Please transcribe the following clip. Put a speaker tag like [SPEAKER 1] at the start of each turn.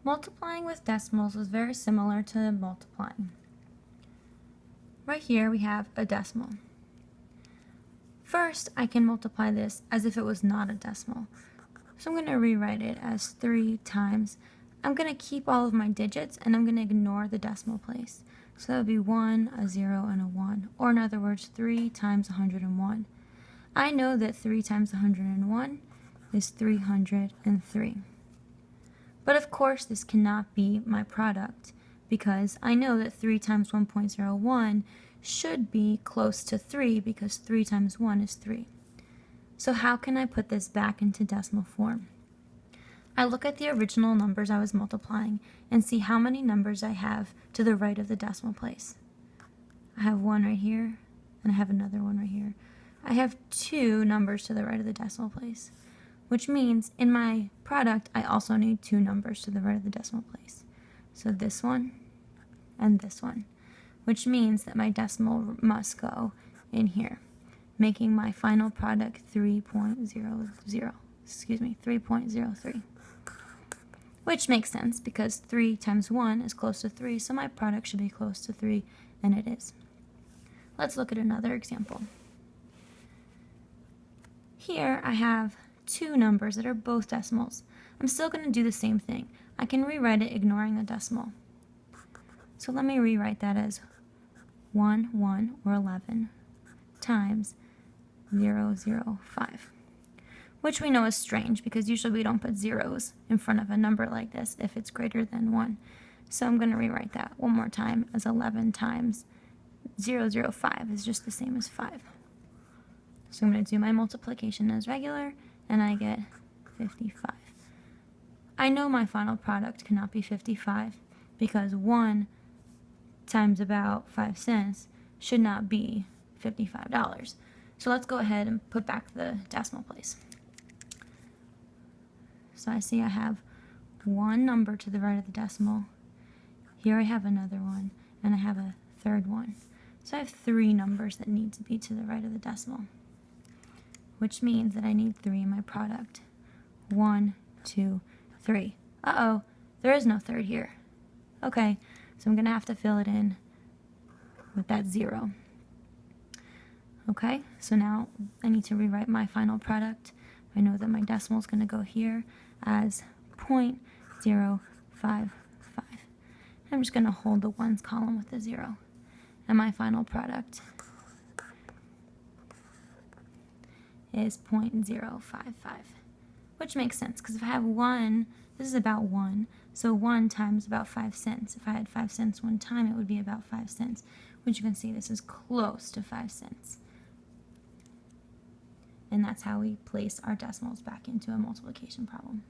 [SPEAKER 1] Multiplying with decimals is very similar to multiplying. Right here we have a decimal. First, I can multiply this as if it was not a decimal. So I'm going to rewrite it as 3 times. I'm going to keep all of my digits and I'm going to ignore the decimal place. So that would be 1, a 0, and a 1. Or in other words, 3 times 101. I know that 3 times 101 is 303. But of course, this cannot be my product because I know that 3 times 1.01 should be close to 3 because 3 times 1 is 3. So how can I put this back into decimal form? I look at the original numbers I was multiplying and see how many numbers I have to the right of the decimal place. I have one right here and I have another one right here. I have 2 numbers to the right of the decimal place, which means in my product I also need 2 numbers to the right of the decimal place. So this one and this one, which means that my decimal must go in here, making my final product 3.03, which makes sense because 3 times 1 is close to 3, so my product should be close to 3, and it is. Let's look at another example. Here I have 2 numbers that are both decimals. I'm still going to do the same thing. I can rewrite it ignoring the decimal. So let me rewrite that as 1, 1, or 11 times 0, 0, 5, which we know is strange because usually we don't put zeros in front of a number like this if it's greater than 1. So I'm going to rewrite that one more time as 11 times 0, 0, 5 is just the same as 5. So I'm going to do my multiplication as regular, and I get 55. I know my final product cannot be 55 because 1 times about 5 cents should not be $55. So let's go ahead and put back the decimal place. So I see I have one number to the right of the decimal. Here I have another one, and I have a third one. So I have 3 numbers that need to be to the right of the decimal, which means that I need 3 in my product. 1, 2, 3. Uh-oh, there is no third here. Okay, so I'm going to have to fill it in with that 0. Okay, so now I need to rewrite my final product. I know that my decimal is going to go here as 0.055. I'm just going to hold the ones column with the 0. And my final product is 0.055, which makes sense because if I have 1, this is about 1, so 1 times about 5 cents. If I had 5 cents one time, it would be about 5 cents, which you can see this is close to 5 cents. And that's how we place our decimals back into a multiplication problem.